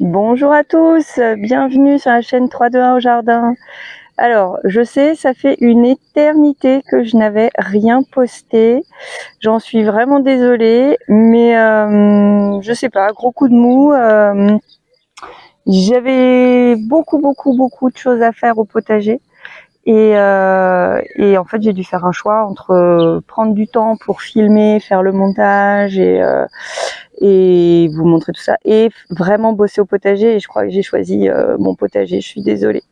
Bonjour à tous, bienvenue sur la chaîne 321 au jardin. Alors, je sais, ça fait une éternité que je n'avais rien posté. J'en suis vraiment désolée, mais je sais pas, gros coup de mou. J'avais beaucoup de choses à faire au potager. Et en fait, j'ai dû faire un choix entre prendre du temps pour filmer, faire le montage et vous montrer tout ça, et vraiment bosser au potager. Et je crois que j'ai choisi mon potager, je suis désolée.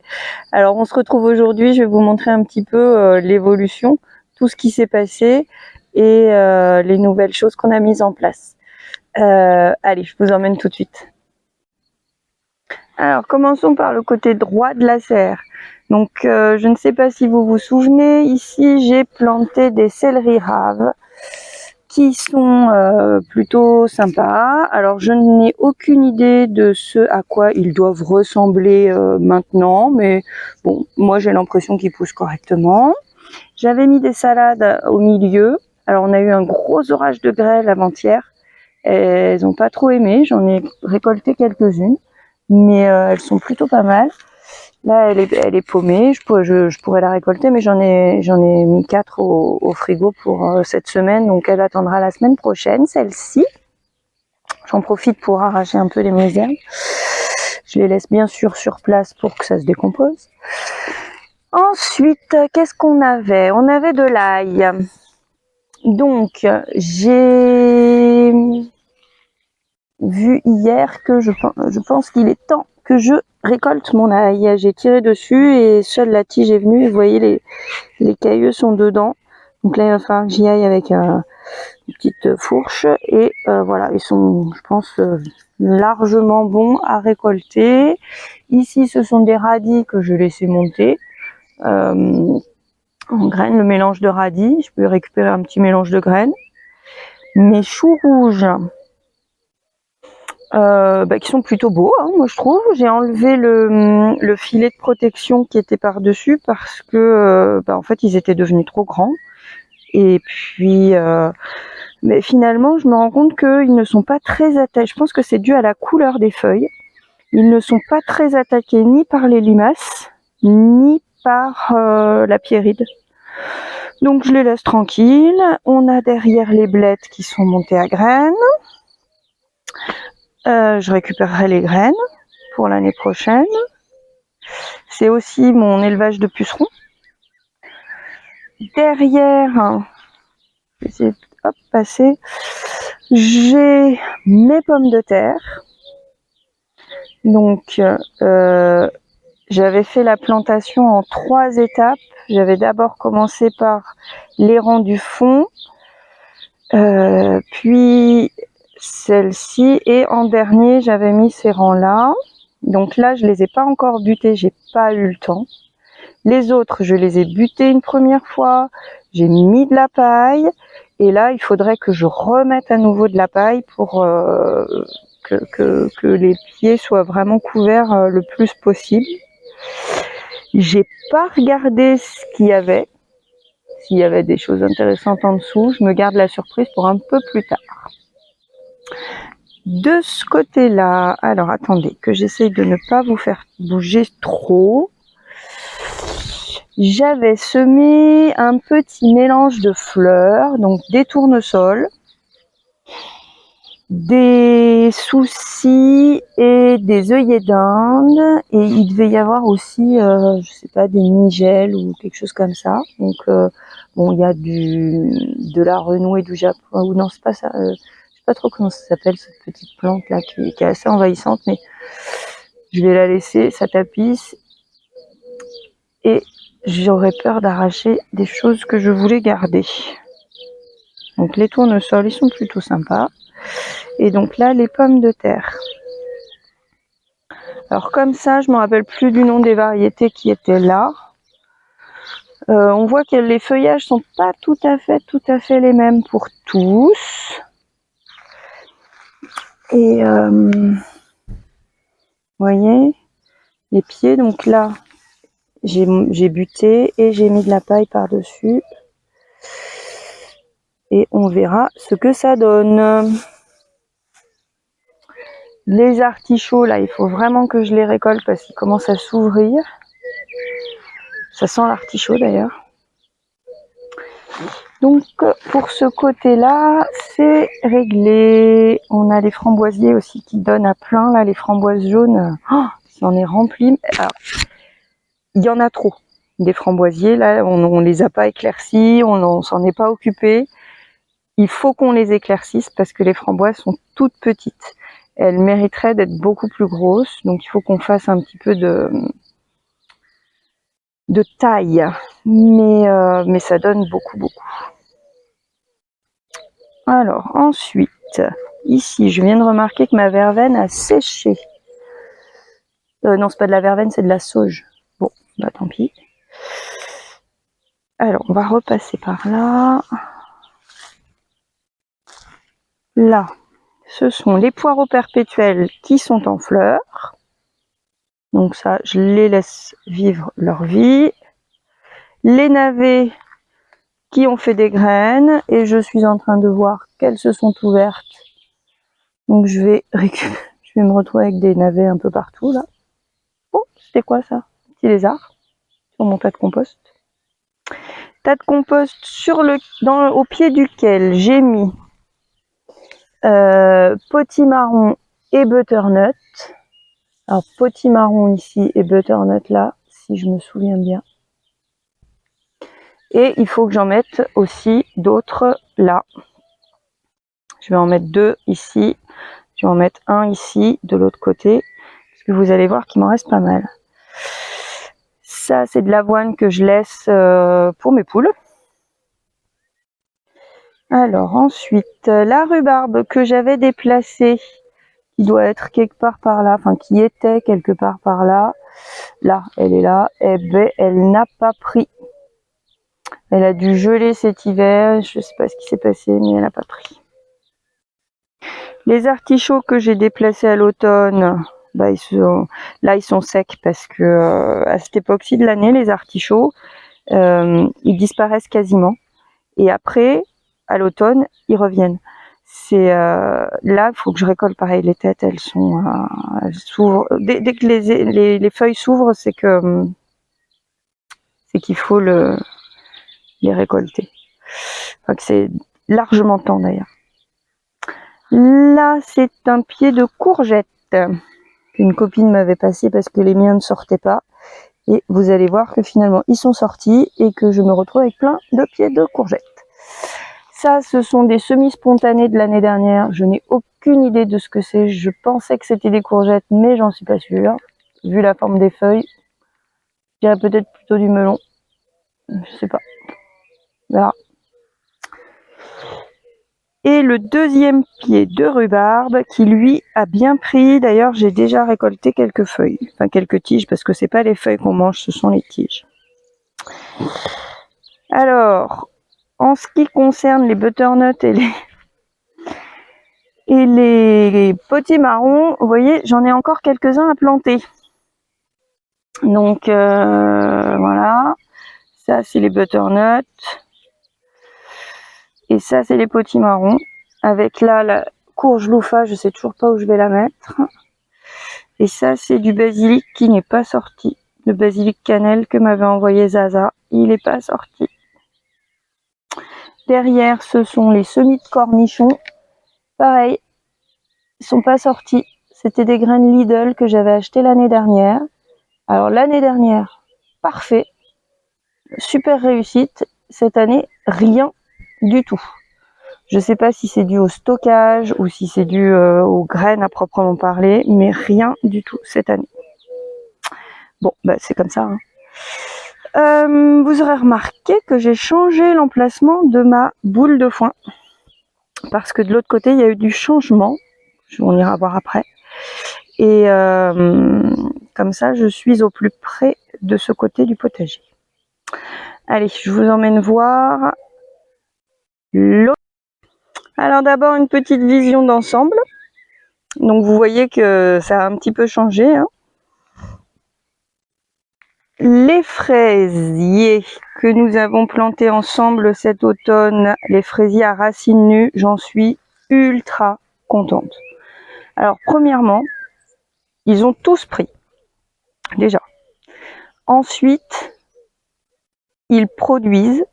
Alors on se retrouve aujourd'hui, je vais vous montrer un petit peu l'évolution, tout ce qui s'est passé et les nouvelles choses qu'on a mises en place. Allez, je vous emmène tout de suite. Alors commençons par le côté droit de la serre. Donc je ne sais pas si vous vous souvenez, ici j'ai planté des céleris raves qui sont plutôt sympas. Alors je n'ai aucune idée de ce à quoi ils doivent ressembler maintenant, mais bon, moi j'ai l'impression qu'ils poussent correctement. J'avais mis des salades au milieu. Alors on a eu un gros orage de grêle avant-hier. Elles n'ont pas trop aimé, j'en ai récolté quelques-unes, mais elles sont plutôt pas mal. Là, elle est paumée. Je pourrais la récolter, mais j'en ai mis 4 au frigo pour cette semaine, donc elle attendra la semaine prochaine. Celle-ci, j'en profite pour arracher un peu les mauvaises herbes. Je les laisse bien sûr sur place pour que ça se décompose. Ensuite, qu'est-ce qu'on avait? On avait de l'ail. Donc, j'ai vu hier que je pense qu'il est temps que je récolte mon ail. J'ai tiré dessus et seule la tige est venue. Vous voyez, les cailleux sont dedans. Donc là, il va falloir que j'y aille avec une petite fourche. Et voilà, ils sont, je pense, largement bons à récolter. Ici, ce sont des radis que je laissais monter en graines, le mélange de radis. Je peux récupérer un petit mélange de graines. Mes choux rouges, qui sont plutôt beaux, hein, moi je trouve. J'ai enlevé le filet de protection qui était par-dessus parce que en fait ils étaient devenus trop grands. Et puis mais finalement je me rends compte qu'ils ne sont pas très attaqués. Je pense que c'est dû à la couleur des feuilles. Ils ne sont pas très attaqués ni par les limaces ni par la pierride. Donc je les laisse tranquilles. On a derrière les blettes qui sont montées à graines. Je récupérerai les graines pour l'année prochaine. C'est aussi mon élevage de pucerons. Derrière, je vais essayer de passer. J'ai mes pommes de terre. Donc, j'avais fait la plantation en 3 étapes. J'avais d'abord commencé par les rangs du fond, puis celle-ci, et en dernier, j'avais mis ces rangs-là. Donc là, je les ai pas encore butés, j'ai pas eu le temps. Les autres, je les ai butés une première fois, j'ai mis de la paille, et là, il faudrait que je remette à nouveau de la paille pour que les pieds soient vraiment couverts le plus possible. J'ai pas regardé ce qu'il y avait, s'il y avait des choses intéressantes en dessous. Je me garde la surprise pour un peu plus tard. De ce côté-là, alors attendez, que j'essaye de ne pas vous faire bouger trop. J'avais semé un petit mélange de fleurs, donc des tournesols, des soucis et des œillets d'Inde, et il devait y avoir aussi, je sais pas, des nigelles ou quelque chose comme ça. Donc bon, il y a de la renouée du Japon, ou non, c'est pas ça. Je sais pas trop comment ça s'appelle cette petite plante là qui est assez envahissante, mais je vais la laisser, ça tapisse. Et j'aurais peur d'arracher des choses que je voulais garder. Donc les tournesols, ils sont plutôt sympas. Et donc là, les pommes de terre. Alors comme ça, je me rappelle plus du nom des variétés qui étaient là. On voit que les feuillages sont pas tout à fait les mêmes pour tous. Et vous voyez, les pieds, donc là, j'ai buté et j'ai mis de la paille par-dessus. Et on verra ce que ça donne. Les artichauts, là, il faut vraiment que je les récolte parce qu'ils commencent à s'ouvrir. Ça sent l'artichaut d'ailleurs. Donc pour ce côté-là, c'est réglé. On a les framboisiers aussi qui donnent à plein, là, les framboises jaunes. Oh, j'en ai rempli. Alors, il y en a trop. Des framboisiers, là, on les a pas éclaircis, on s'en est pas occupé. Il faut qu'on les éclaircisse parce que les framboises sont toutes petites. Elles mériteraient d'être beaucoup plus grosses, donc il faut qu'on fasse un petit peu de taille. Mais ça donne beaucoup. Alors, ensuite, ici, je viens de remarquer que ma verveine a séché. Non, c'est pas de la verveine, c'est de la sauge. Bon, bah tant pis. Alors, on va repasser par là. Là, ce sont les poireaux perpétuels qui sont en fleurs. Donc ça, je les laisse vivre leur vie. Les navets qui ont fait des graines. Et je suis en train de voir qu'elles se sont ouvertes. Donc je vais me retrouver avec des navets un peu partout là. Oh, c'était quoi ça? Petit lézard sur mon tas de compost. Tas de compost au pied duquel j'ai mis potimarron et butternut. Alors potimarron ici et butternut là, si je me souviens bien. Et il faut que j'en mette aussi d'autres là. Je vais en mettre 2 ici. Je vais en mettre un ici de l'autre côté. Parce que vous allez voir qu'il m'en reste pas mal. Ça, c'est de l'avoine que je laisse pour mes poules. Alors ensuite, la rhubarbe que j'avais déplacée, qui doit être quelque part par là, enfin qui était quelque part par là, là, elle est là, eh ben, elle n'a pas pris. Elle a dû geler cet hiver, je sais pas ce qui s'est passé, mais elle n'a pas pris. Les artichauts que j'ai déplacés à l'automne, bah, ils sont secs parce que à cette époque-ci de l'année, les artichauts, ils disparaissent quasiment. Et après, à l'automne, ils reviennent. C'est là, il faut que je récolte pareil les têtes. Elles s'ouvrent. Dès que les feuilles s'ouvrent, c'est qu'il faut les récolter. Enfin, que c'est largement temps d'ailleurs. Là, c'est un pied de courgette qu'une copine m'avait passé parce que les miens ne sortaient pas. Et vous allez voir que finalement, ils sont sortis et que je me retrouve avec plein de pieds de courgette. Ça, ce sont des semis spontanés de l'année dernière. Je n'ai aucune idée de ce que c'est. Je pensais que c'était des courgettes, mais j'en suis pas sûre. Vu la forme des feuilles, je dirais peut-être plutôt du melon. Je sais pas. Voilà. Et le deuxième pied de rhubarbe qui lui a bien pris. D'ailleurs, j'ai déjà récolté quelques feuilles, enfin quelques tiges, parce que c'est pas les feuilles qu'on mange, ce sont les tiges. Alors, en ce qui concerne les butternuts et les potimarrons, vous voyez, j'en ai encore quelques-uns à planter. Donc voilà, ça c'est les butternuts. Et ça, c'est les potimarrons. Avec là, la courge loufa, je sais toujours pas où je vais la mettre. Et ça, c'est du basilic qui n'est pas sorti. Le basilic cannelle que m'avait envoyé Zaza, il n'est pas sorti. Derrière, ce sont les semis de cornichons. Pareil, ils sont pas sortis. C'était des graines Lidl que j'avais achetées l'année dernière. Alors l'année dernière, parfait. Super réussite. Cette année, rien du tout. Je sais pas si c'est dû au stockage ou si c'est dû aux graines à proprement parler, mais rien du tout cette année. Bon, bah c'est comme ça. Hein. Vous aurez remarqué que j'ai changé l'emplacement de ma boule de foin. Parce que de l'autre côté, il y a eu du changement. On ira voir après. Et comme ça, je suis au plus près de ce côté du potager. Allez, je vous emmène voir l'autre. Alors d'abord, une petite vision d'ensemble. Donc vous voyez que ça a un petit peu changé. Hein. Les fraisiers que nous avons plantés ensemble cet automne, les fraisiers à racines nues, j'en suis ultra contente. Alors, premièrement, ils ont tous pris, déjà. Ensuite, ils produisent,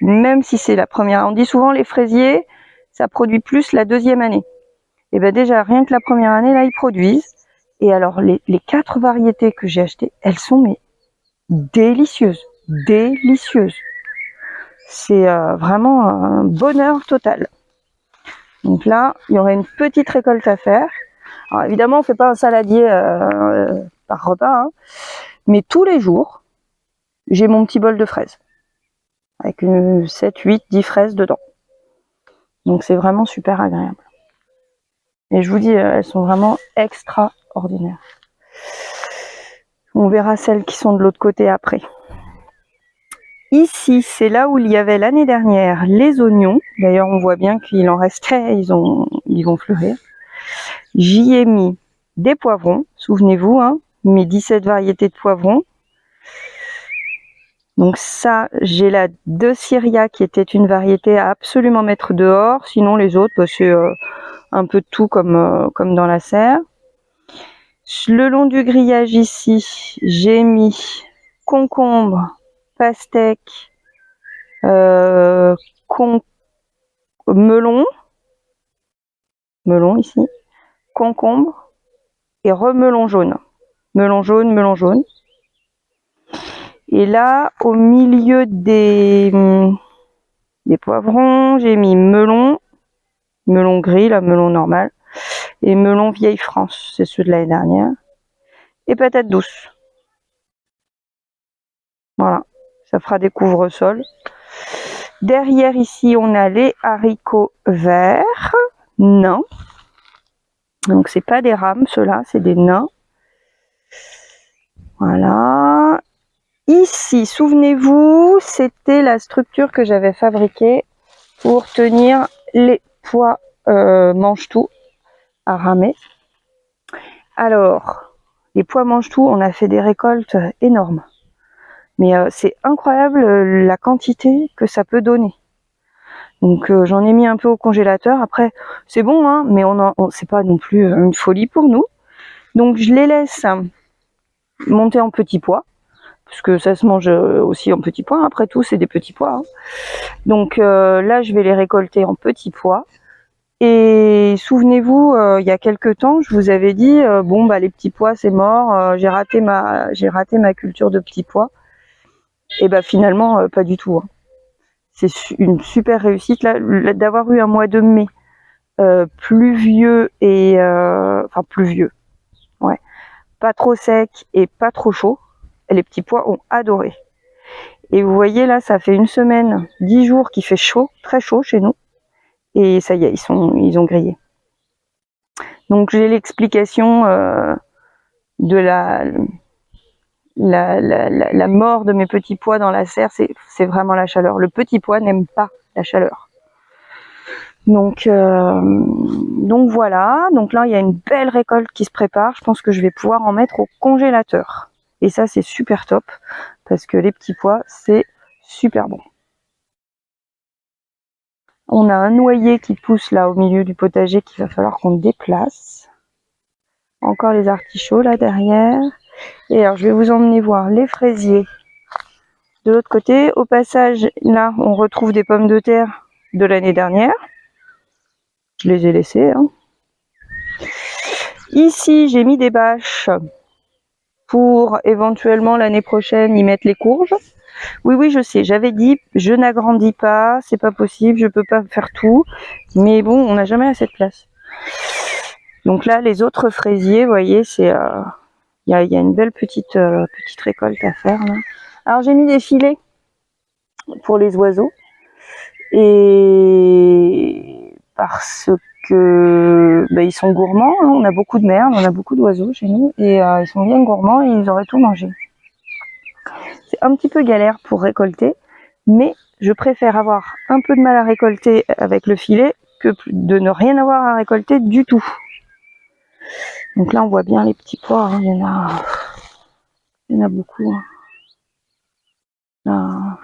même si c'est la première. On dit souvent les fraisiers, ça produit plus la deuxième année. Et bien déjà, rien que la première année, là, ils produisent. Et alors, les 4 variétés que j'ai achetées, elles sont mais délicieuses. Délicieuses. C'est vraiment un bonheur total. Donc là, il y aurait une petite récolte à faire. Alors évidemment, on ne fait pas un saladier par repas, hein, mais tous les jours, j'ai mon petit bol de fraises. Avec 7, 8, 10 fraises dedans. Donc c'est vraiment super agréable. Et je vous dis, elles sont vraiment extraordinaires. On verra celles qui sont de l'autre côté après. Ici, c'est là où il y avait l'année dernière les oignons. D'ailleurs, on voit bien qu'il en restait, ils vont fleurir. J'y ai mis des poivrons, souvenez-vous, hein, mes 17 variétés de poivrons. Donc ça, j'ai la de Syria qui était une variété à absolument mettre dehors. Sinon, les autres, bah, c'est un peu de tout comme dans la serre. Le long du grillage ici, j'ai mis concombre, pastèque, melon ici, concombre et remelon jaune. Melon jaune, melon jaune. Et là, au milieu des poivrons, j'ai mis melon gris, là, melon normal, et melon vieille France, c'est ceux de l'année dernière, et patates douces. Voilà, ça fera des couvre-sols. Derrière ici, on a les haricots verts, nains. Donc c'est pas des rames, ceux-là, c'est des nains. Voilà. Ici, souvenez-vous, c'était la structure que j'avais fabriquée pour tenir les pois mange-tout à ramer. Alors, les pois mange-tout, on a fait des récoltes énormes. Mais c'est incroyable la quantité que ça peut donner. Donc j'en ai mis un peu au congélateur. Après, c'est bon, hein, mais c'est pas non plus une folie pour nous. Donc je les laisse monter en petits pois, parce que ça se mange aussi en petits pois. Après tout, c'est des petits pois. Hein. Donc là, je vais les récolter en petits pois. Et souvenez-vous, il y a quelques temps, je vous avais dit, bon bah les petits pois c'est mort, j'ai raté ma culture de petits pois. Et bah finalement, pas du tout. Hein. C'est une super réussite là, d'avoir eu un mois de mai pluvieux et enfin pluvieux, ouais, pas trop sec et pas trop chaud. Les petits pois ont adoré. Et vous voyez là, ça fait une semaine, 10 jours qu'il fait chaud, très chaud chez nous. Et ça y est, ils ont grillé. Donc j'ai l'explication de la mort de mes petits pois dans la serre, c'est vraiment la chaleur. Le petit pois n'aime pas la chaleur. Donc voilà, donc là il y a une belle récolte qui se prépare. Je pense que je vais pouvoir en mettre au congélateur. Et ça c'est super top parce que les petits pois c'est super bon. On a un noyer qui pousse là au milieu du potager qu'il va falloir qu'on déplace. Encore les artichauts là derrière. Et alors je vais vous emmener voir les fraisiers de l'autre côté. Au passage, là on retrouve des pommes de terre de l'année dernière. Je les ai laissées. Hein. Ici j'ai mis des bâches pour éventuellement l'année prochaine y mettre les courges. Oui, je sais, j'avais dit, je n'agrandis pas, c'est pas possible, je peux pas faire tout. Mais bon, on n'a jamais assez de place. Donc là, les autres fraisiers, vous voyez, c'est il y a une belle petite récolte à faire. Là. Alors j'ai mis des filets pour les oiseaux. Et parce que ils sont gourmands, hein. On a beaucoup de merde, on a beaucoup d'oiseaux chez nous, et ils sont bien gourmands et ils auraient tout mangé. C'est un petit peu galère pour récolter, mais je préfère avoir un peu de mal à récolter avec le filet que de ne rien avoir à récolter du tout. Donc là on voit bien les petits pois, hein. Il y en a beaucoup. Hein. Là,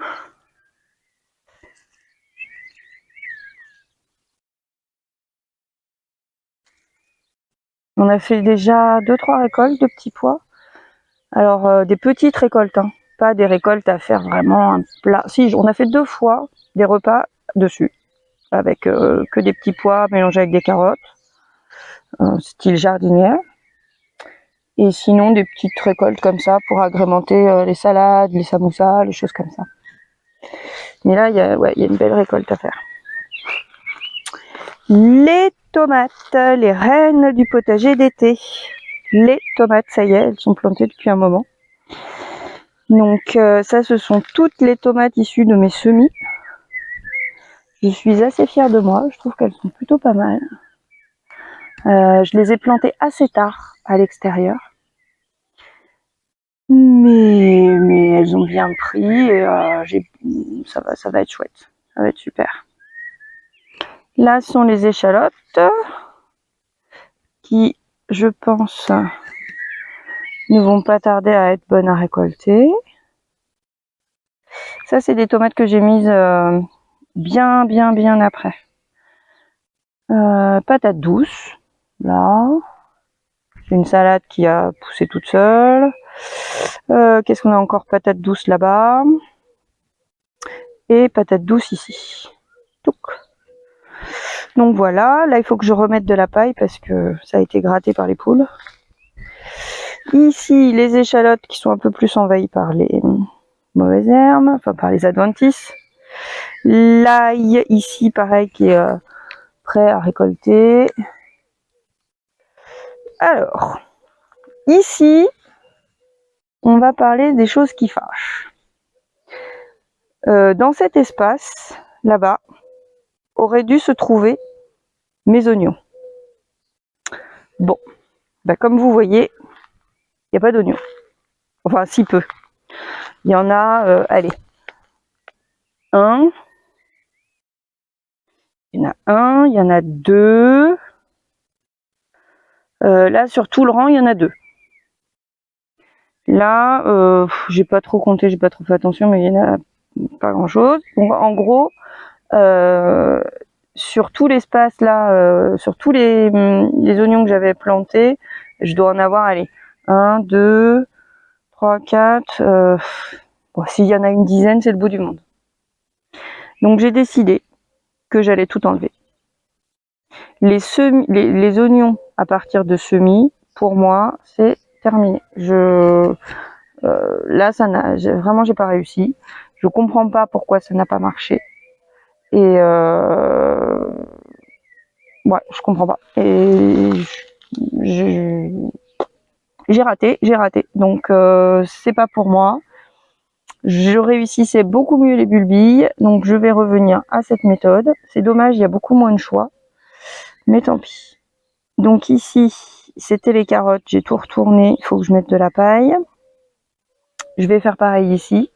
On a fait déjà 2-3 récoltes de petits pois. Alors des petites récoltes, hein, pas des récoltes à faire vraiment un plat. Si, on a fait 2 fois des repas dessus, avec que des petits pois mélangés avec des carottes, style jardinière. Et sinon des petites récoltes comme ça pour agrémenter les salades, les samoussas, les choses comme ça. Mais là, il y a une belle récolte à faire. Les tomates, les reines du potager d'été. Les tomates, ça y est, elles sont plantées depuis un moment. Donc ça, ce sont toutes les tomates issues de mes semis. Je suis assez fière de moi, je trouve qu'elles sont plutôt pas mal. Je les ai plantées assez tard à l'extérieur. Mais elles ont bien pris et ça va être chouette. Ça va être super. Là sont les échalotes qui, je pense, ne vont pas tarder à être bonnes à récolter. Ça, c'est des tomates que j'ai mises bien après. Patates douces, là. J'ai une salade qui a poussé toute seule. Qu'est-ce qu'on a encore? Patates douces là-bas. Et patates douces ici. Donc voilà, là il faut que je remette de la paille parce que ça a été gratté par les poules. Ici, les échalotes qui sont un peu plus envahies par les mauvaises herbes, enfin par les adventices. L'ail ici, pareil, qui est prêt à récolter. Alors, ici, on va parler des choses qui fâchent. Dans cet espace, là-bas, aurait dû se trouver mes oignons. Bon, bah comme vous voyez, il n'y a pas d'oignons. Enfin, si peu. Il y en a, allez, un. Il y en a un, il y en a deux. Là, sur tout le rang, il y en a deux. Là, j'ai pas trop compté, j'ai pas trop fait attention, mais il y en a pas grand-chose. Donc, en gros, sur tout l'espace là, sur tous les oignons que j'avais plantés, je dois en avoir, allez, 1, 2, 3, 4. Bon, s'il y en a une dizaine, c'est le bout du monde. Donc j'ai décidé que j'allais tout enlever. Les oignons à partir de semis, pour moi, c'est terminé. Là, vraiment, j'ai pas réussi. Je comprends pas pourquoi ça n'a pas marché. Et ouais, je comprends pas. Et j'ai raté. Donc c'est pas pour moi. Je réussissais beaucoup mieux les bulbilles, donc je vais revenir à cette méthode. C'est dommage, il y a beaucoup moins de choix, mais tant pis. Donc ici, c'était les carottes, j'ai tout retourné, il faut que je mette de la paille. Je vais faire pareil ici.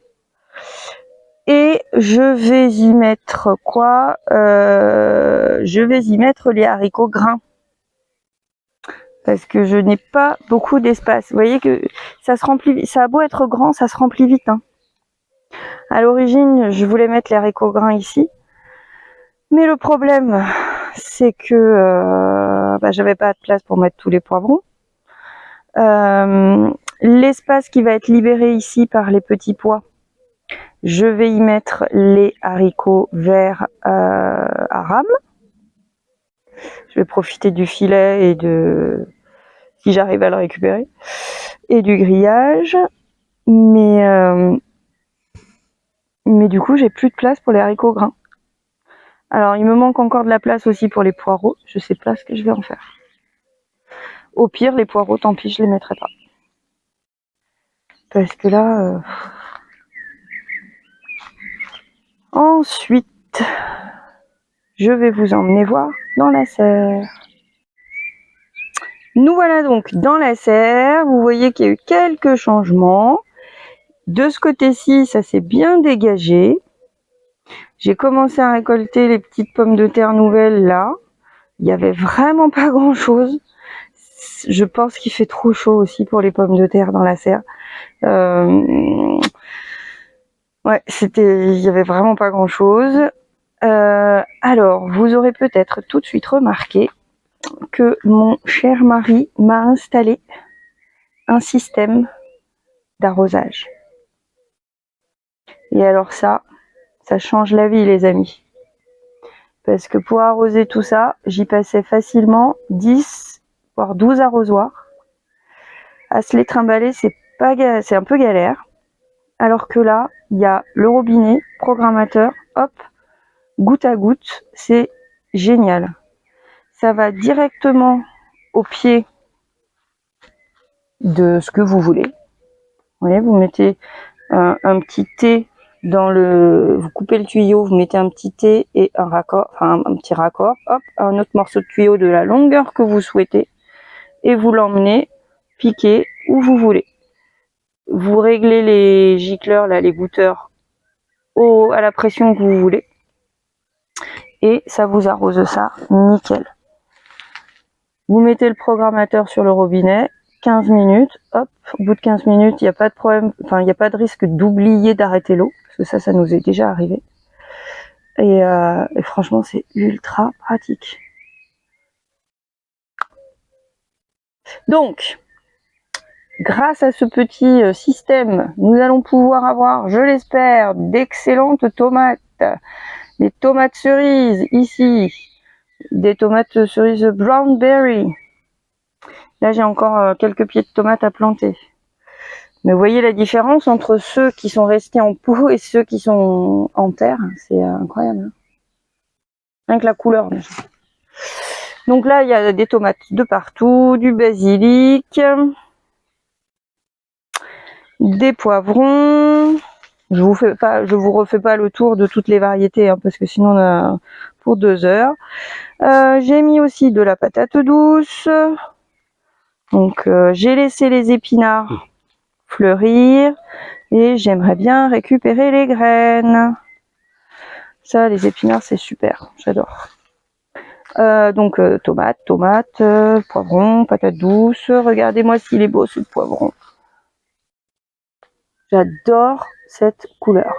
Et je vais y mettre quoi? Je vais y mettre les haricots grains. Parce que je n'ai pas beaucoup d'espace. Vous voyez que ça se remplit, ça a beau être grand, ça se remplit vite, hein. À l'origine, je voulais mettre les haricots grains ici. Mais le problème, c'est que j'avais pas de place pour mettre tous les poivrons. L'espace qui va être libéré ici par les petits pois, je vais y mettre les haricots verts à rame. Je vais profiter du filet et si j'arrive à le récupérer, et du grillage. Mais du coup, j'ai plus de place pour les haricots grains. Alors, il me manque encore de la place aussi pour les poireaux. Je sais pas ce que je vais en faire. Au pire, les poireaux, tant pis, je les mettrai pas. Parce que là... Ensuite, je vais vous emmener voir dans la serre. Nous voilà donc dans la serre. Vous voyez qu'il y a eu quelques changements. De ce côté-ci, ça s'est bien dégagé. J'ai commencé à récolter les petites pommes de terre nouvelles là. Il n'y avait vraiment pas grand-chose. Je pense qu'il fait trop chaud aussi pour les pommes de terre dans la serre. Ouais, il y avait vraiment pas grand-chose. Alors, vous aurez peut-être tout de suite remarqué que mon cher mari m'a installé un système d'arrosage. Et alors ça change la vie les amis. Parce que pour arroser tout ça, j'y passais facilement 10 voire 12 arrosoirs. À se les trimballer, c'est un peu galère. Alors que là, il y a le robinet, programmateur, hop, goutte à goutte, c'est génial. Ça va directement au pied de ce que vous voulez. Vous voyez, vous mettez un petit T vous coupez le tuyau, vous mettez un petit T et un raccord, enfin un petit raccord, hop, un autre morceau de tuyau de la longueur que vous souhaitez et vous l'emmenez piquer où vous voulez. Vous réglez les gicleurs, là, les goutteurs à la pression que vous voulez et ça vous arrose ça nickel. Vous mettez le programmateur sur le robinet, 15 minutes, hop, au bout de 15 minutes, il n'y a pas de problème, enfin il n'y a pas de risque d'oublier d'arrêter l'eau, parce que ça nous est déjà arrivé. Et franchement, c'est ultra pratique. Donc, grâce à ce petit système, nous allons pouvoir avoir, je l'espère, d'excellentes tomates. Des tomates cerises ici, des tomates cerises brown berry. Là, j'ai encore quelques pieds de tomates à planter. Mais vous voyez la différence entre ceux qui sont restés en pot et ceux qui sont en terre. C'est incroyable. Hein, rien que la couleur. Déjà. Donc là, il y a des tomates de partout, du basilic, des poivrons. Je vous refais pas le tour de toutes les variétés, hein, parce que sinon on a pour 2 heures. J'ai mis aussi de la patate douce. Donc j'ai laissé les épinards fleurir et j'aimerais bien récupérer les graines. Ça, les épinards, c'est super, j'adore. Donc tomates, poivrons, patates douces. Regardez-moi s'il est beau ce poivron. J'adore cette couleur.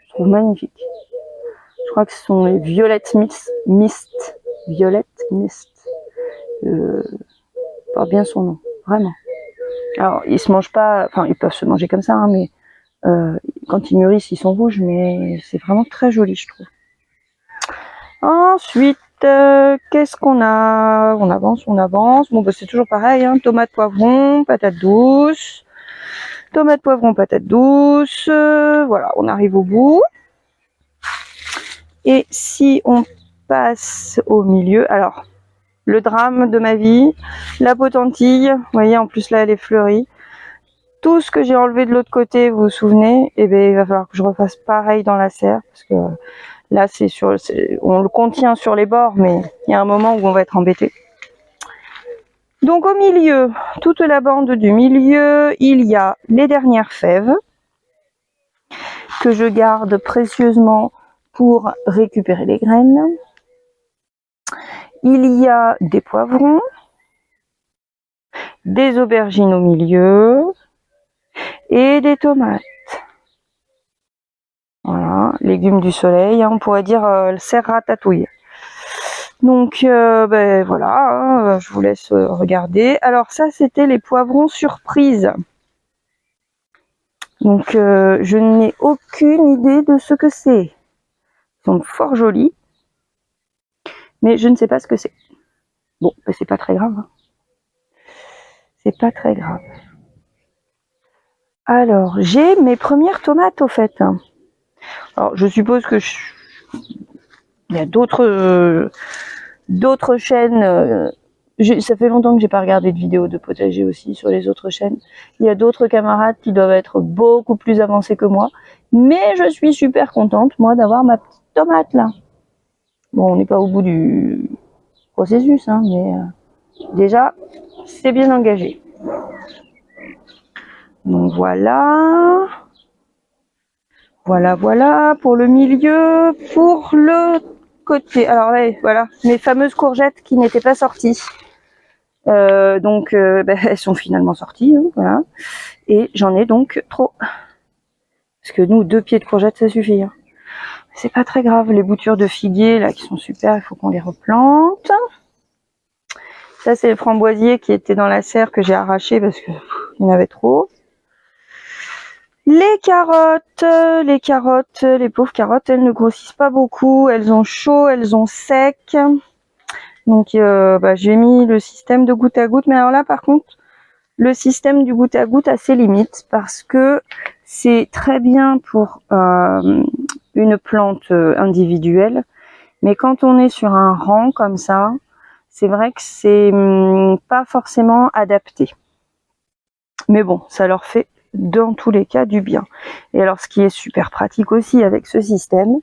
Je trouve magnifique. Je crois que ce sont les violettes mist. Violette mist. Porte bien son nom, vraiment. Alors, ils se mangent pas, enfin, ils peuvent se manger comme ça, hein, mais quand ils mûrissent, ils sont rouges, mais c'est vraiment très joli, je trouve. Ensuite, qu'est-ce qu'on a? On avance. Bon, bah, c'est toujours pareil, hein, tomate, poivron, patate douce. Tomate, poivron, patate douce. Voilà, on arrive au bout. Et si on passe au milieu, alors, le drame de ma vie, la potentille, vous voyez, en plus là, elle est fleurie. Tout ce que j'ai enlevé de l'autre côté, vous vous souvenez, eh bien, il va falloir que je refasse pareil dans la serre, parce que là, on le contient sur les bords, mais il y a un moment où on va être embêté. Donc au milieu, toute la bande du milieu, il y a les dernières fèves que je garde précieusement pour récupérer les graines. Il y a des poivrons, des aubergines au milieu et des tomates. Voilà, légumes du soleil, hein, on pourrait dire serre ratatouille. Donc ben voilà, hein, je vous laisse regarder. Alors ça, c'était les poivrons surprise. Donc je n'ai aucune idée de ce que c'est. Ils sont fort jolis, mais je ne sais pas ce que c'est. Bon, ben c'est pas très grave. Hein. C'est pas très grave. Alors, j'ai mes premières tomates au fait. Alors, je suppose que il y a d'autres chaînes. Ça fait longtemps que j'ai pas regardé de vidéos de potager aussi sur les autres chaînes. Il y a d'autres camarades qui doivent être beaucoup plus avancés que moi. Mais je suis super contente, moi, d'avoir ma petite tomate là. Bon, on n'est pas au bout du processus, hein, mais déjà, c'est bien engagé. Donc voilà. Voilà pour le milieu. Pour le côté, alors ouais, voilà, mes fameuses courgettes qui n'étaient pas sorties. Donc elles sont finalement sorties, hein, voilà. Et j'en ai donc trop. Parce que nous, 2 pieds de courgettes, ça suffit. Hein. C'est pas très grave. Les boutures de figuier là qui sont super, il faut qu'on les replante. Ça, c'est le framboisier qui était dans la serre que j'ai arraché parce que il y en avait trop. Les carottes, les pauvres carottes, elles ne grossissent pas beaucoup. Elles ont chaud, elles ont sec. Donc, j'ai mis le système de goutte à goutte. Mais alors là, par contre, le système du goutte à goutte a ses limites parce que c'est très bien pour une plante individuelle. Mais quand on est sur un rang comme ça, c'est vrai que c'est pas forcément adapté. Mais bon, ça leur fait dans tous les cas du bien. Et alors, ce qui est super pratique aussi avec ce système,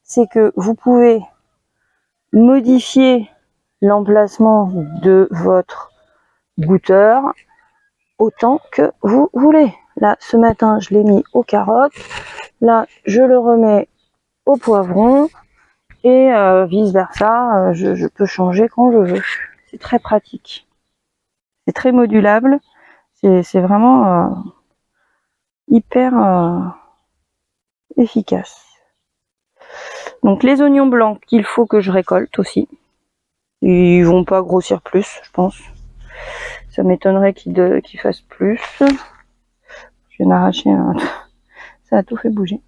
c'est que vous pouvez modifier l'emplacement de votre goutteur autant que vous voulez. Là, ce matin, je l'ai mis aux carottes. Là, je le remets au poivron. Et vice versa, je peux changer quand je veux. C'est très pratique. C'est très modulable. C'est vraiment hyper efficace. Donc les oignons blancs qu'il faut que je récolte aussi. Ils vont pas grossir plus, je pense. Ça m'étonnerait qu'ils fassent plus. Je viens d'arracher un... Ça a tout fait bouger.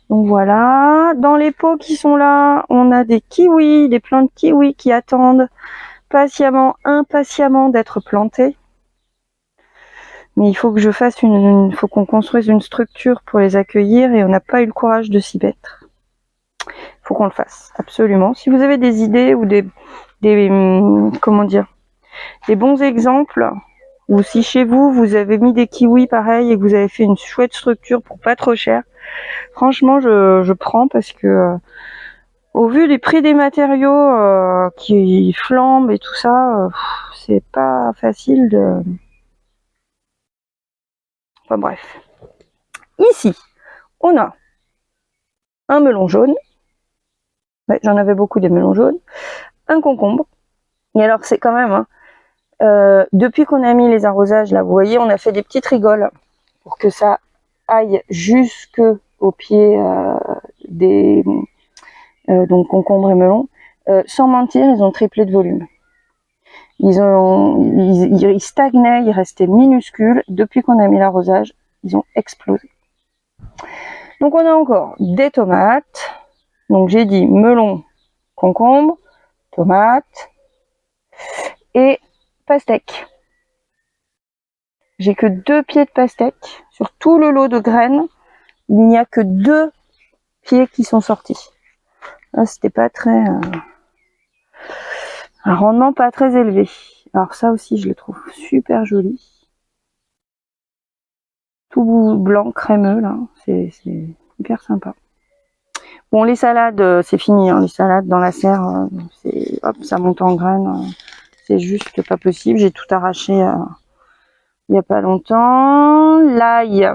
Donc voilà. Dans les pots qui sont là, on a des kiwis, des plants de kiwis qui attendent patiemment, impatiemment d'être plantés. Mais il faut que je fasse faut qu'on construise une structure pour les accueillir et on n'a pas eu le courage de s'y mettre. Faut qu'on le fasse, absolument. Si vous avez des idées ou des comment dire, des bons exemples, ou si chez vous, vous avez mis des kiwis pareil et que vous avez fait une chouette structure pour pas trop cher, franchement, je prends parce que au vu des prix des matériaux qui flambent et tout ça, c'est pas facile de... Enfin bref. Ici, on a un melon jaune. Ouais, j'en avais beaucoup des melons jaunes. Un concombre. Et alors c'est quand même... depuis qu'on a mis les arrosages, là, vous voyez, on a fait des petites rigoles pour que ça aille jusque au pied des donc concombre et melon. Sans mentir, ils ont triplé de volume. Ils stagnaient, ils restaient minuscules. Depuis qu'on a mis l'arrosage, ils ont explosé. Donc on a encore des tomates. Donc j'ai dit melon, concombre, tomates et pastèque. J'ai que 2 pieds de pastèque. Sur tout le lot de graines, il n'y a que 2 pieds qui sont sortis. Là, c'était pas très... un rendement pas très élevé. Alors ça aussi, je le trouve super joli. Tout blanc, crémeux, là. C'est hyper sympa. Bon, les salades, c'est fini. Hein. Les salades dans la serre, hop, ça monte en graines. C'est juste pas possible. J'ai tout arraché il y a pas longtemps. L'ail,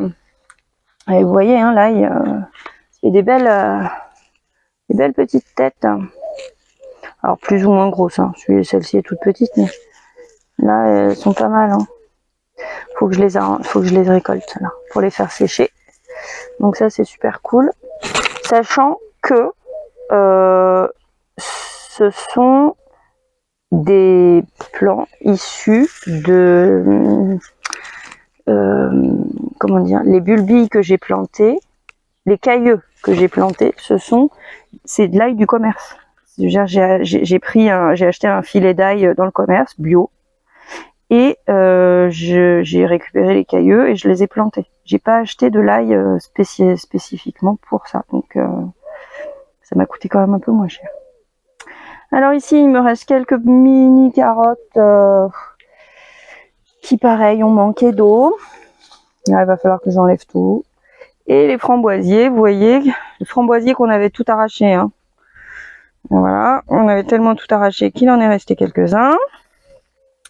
vous voyez, hein, l'ail, c'est des belles petites têtes. Alors plus ou moins grosses. Hein. Celle-ci est toute petite, mais là, elles sont pas mal. Hein. Faut que je les récolte là pour les faire sécher. Donc ça, c'est super cool. Sachant que ce sont des plants issus de comment dire, les bulbilles que j'ai plantées, les cailleux que j'ai plantés, c'est de l'ail du commerce. J'ai acheté un filet d'ail dans le commerce bio et j'ai récupéré les cailleux et je les ai plantés. J'ai pas acheté de l'ail spécifiquement pour ça, donc ça m'a coûté quand même un peu moins cher. Alors ici, il me reste quelques mini carottes qui, pareil, ont manqué d'eau. Là, il va falloir que j'enlève tout. Et les framboisiers, vous voyez, les framboisiers qu'on avait tout arraché. Hein. Voilà, on avait tellement tout arraché qu'il en est resté quelques-uns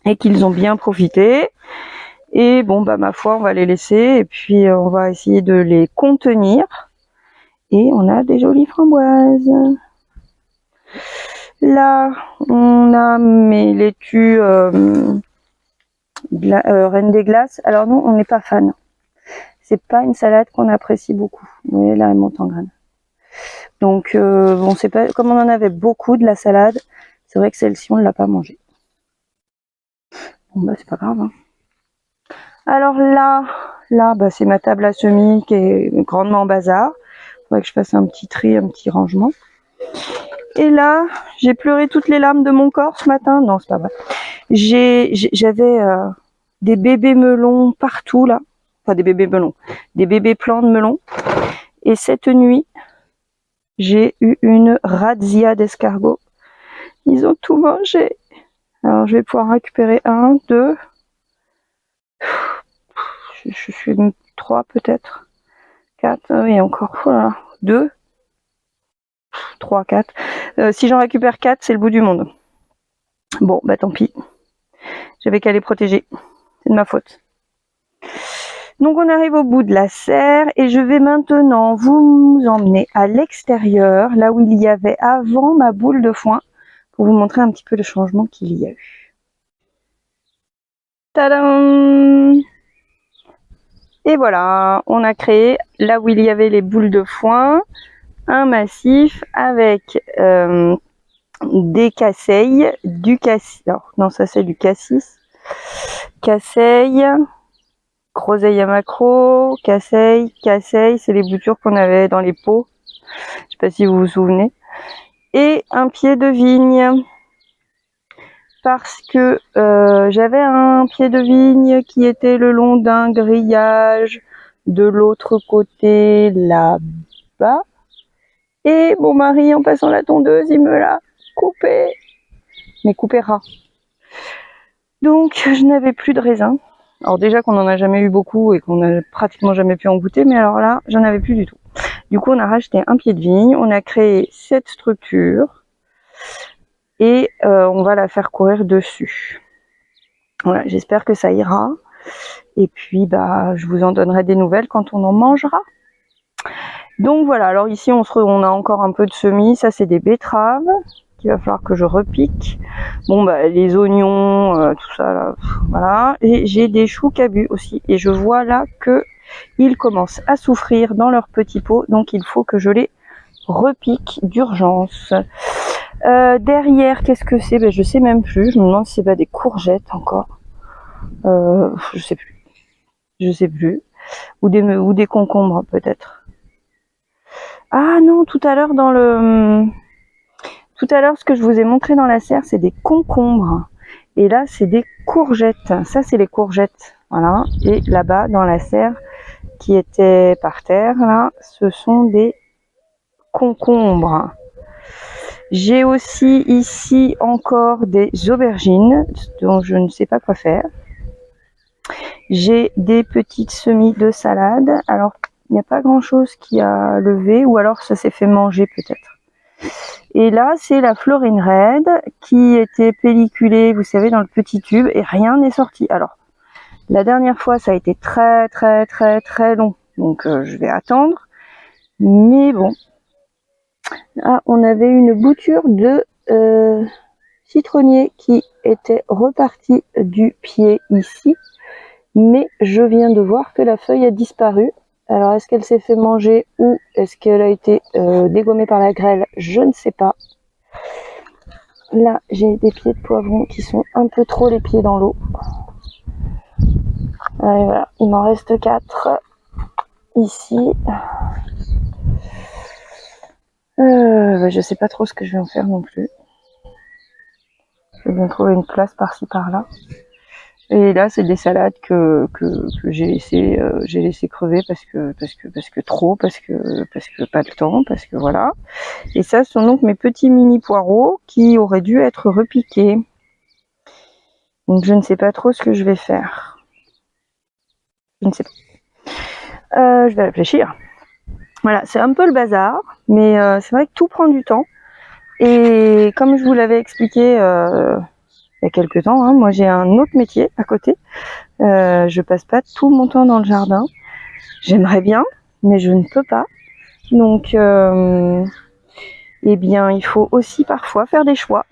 et qu'ils ont bien profité. Et bon, bah ma foi, on va les laisser et puis on va essayer de les contenir. Et on a des jolies framboises. Là, on a mes laitues Reine des Glaces. Alors nous, on n'est pas fan. C'est pas une salade qu'on apprécie beaucoup. Vous voyez, là, elle monte en graines. Donc, bon, c'est pas comme on en avait beaucoup de la salade. C'est vrai que celle-ci, on ne l'a pas mangée. Bon bah c'est pas grave. Hein. Alors là, bah, c'est ma table à semis qui est grandement en bazar. Faudrait que je fasse un petit tri, un petit rangement. Et là, j'ai pleuré toutes les larmes de mon corps ce matin. Non, c'est pas vrai. J'avais des bébés melons partout là. Enfin des bébés melons. Des bébés plants de melons. Et cette nuit, j'ai eu une razzia d'escargots. Ils ont tout mangé. Alors je vais pouvoir récupérer 1, 2. Je suis 3 peut-être. 4, et encore. Voilà. 2. 3, 4. Si j'en récupère 4, c'est le bout du monde. Bon, bah tant pis. J'avais qu'à les protéger. C'est de ma faute. Donc on arrive au bout de la serre et je vais maintenant vous emmener à l'extérieur, là où il y avait avant ma boule de foin, pour vous montrer un petit peu le changement qu'il y a eu. Tadam! Et voilà, on a créé, là où il y avait les boules de foin, un massif avec des casseilles, du cassis. Alors, non, ça c'est du cassis. Casseille, groseille à macro, casseille, c'est les boutures qu'on avait dans les pots. Je sais pas si vous vous souvenez. Et un pied de vigne. Parce que j'avais un pied de vigne qui était le long d'un grillage de l'autre côté là-bas. Et mon mari, en passant la tondeuse, il me l'a coupé. Mais coupé ras. Donc, je n'avais plus de raisin. Alors déjà qu'on n'en a jamais eu beaucoup et qu'on n'a pratiquement jamais pu en goûter, mais alors là, j'en avais plus du tout. Du coup, on a racheté un pied de vigne, on a créé cette structure et on va la faire courir dessus. Voilà, j'espère que ça ira. Et puis, bah, je vous en donnerai des nouvelles quand on en mangera. Donc voilà, alors ici, on a encore un peu de semis. Ça, c'est des betteraves qu'il va falloir que je repique. Bon, bah, les oignons, tout ça, là, voilà. Et j'ai des choux cabus aussi. Et je vois là que ils commencent à souffrir dans leurs petits pots. Donc, il faut que je les repique d'urgence. Derrière, qu'est-ce que c'est? Ben, je sais même plus. Je me demande si c'est pas des courgettes encore. Je sais plus. Je sais plus. Ou des concombres peut-être. Ah non, tout à l'heure ce que je vous ai montré dans la serre, c'est des concombres. Et là, c'est des courgettes. Ça, c'est les courgettes. Voilà. Et là-bas, dans la serre, qui était par terre, là, ce sont des concombres. J'ai aussi ici encore des aubergines, dont je ne sais pas quoi faire. J'ai des petites semis de salade. Alors, il n'y a pas grand-chose qui a levé, ou alors ça s'est fait manger peut-être. Et là, c'est la Florine Red qui était pelliculée, vous savez, dans le petit tube, et rien n'est sorti. Alors, la dernière fois, ça a été très long, donc je vais attendre. Mais bon. Ah, on avait une bouture de citronnier qui était repartie du pied ici. Mais je viens de voir que la feuille a disparu. Alors, est-ce qu'elle s'est fait manger ou est-ce qu'elle a été dégommée par la grêle? Je ne sais pas. Là, j'ai des pieds de poivron qui sont un peu trop les pieds dans l'eau. Allez, voilà, il m'en reste 4 ici. Je sais pas trop ce que je vais en faire non plus. Je vais bien trouver une place par-ci par-là. Et là, c'est des salades que j'ai laissé crever parce que pas le temps, parce que voilà. Et ça, ce sont donc mes petits mini poireaux qui auraient dû être repiqués. Donc, je ne sais pas trop ce que je vais faire. Je ne sais pas. Je vais réfléchir. Voilà, c'est un peu le bazar, mais c'est vrai que tout prend du temps. Et comme je vous l'avais expliqué il y a quelques temps, hein, moi j'ai un autre métier à côté. Je passe pas tout mon temps dans le jardin. J'aimerais bien, mais je ne peux pas. Donc, eh bien, il faut aussi parfois faire des choix.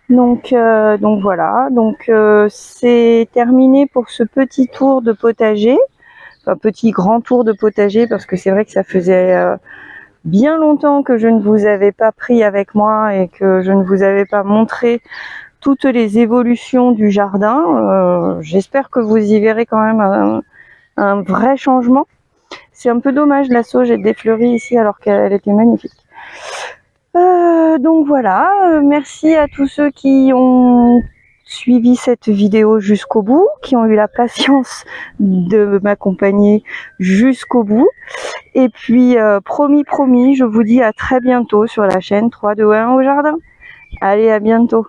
Donc voilà. Donc c'est terminé pour ce petit tour de potager. Enfin, petit grand tour de potager parce que c'est vrai que ça faisait bien longtemps que je ne vous avais pas pris avec moi et que je ne vous avais pas montré toutes les évolutions du jardin. J'espère que vous y verrez quand même un vrai changement. C'est un peu dommage, la sauge est défleurie ici alors qu'elle était magnifique. Donc voilà, merci à tous ceux qui ont suivi cette vidéo jusqu'au bout, qui ont eu la patience de m'accompagner jusqu'au bout. Et puis promis, je vous dis à très bientôt sur la chaîne 3, 2, 1 au jardin. Allez, à bientôt.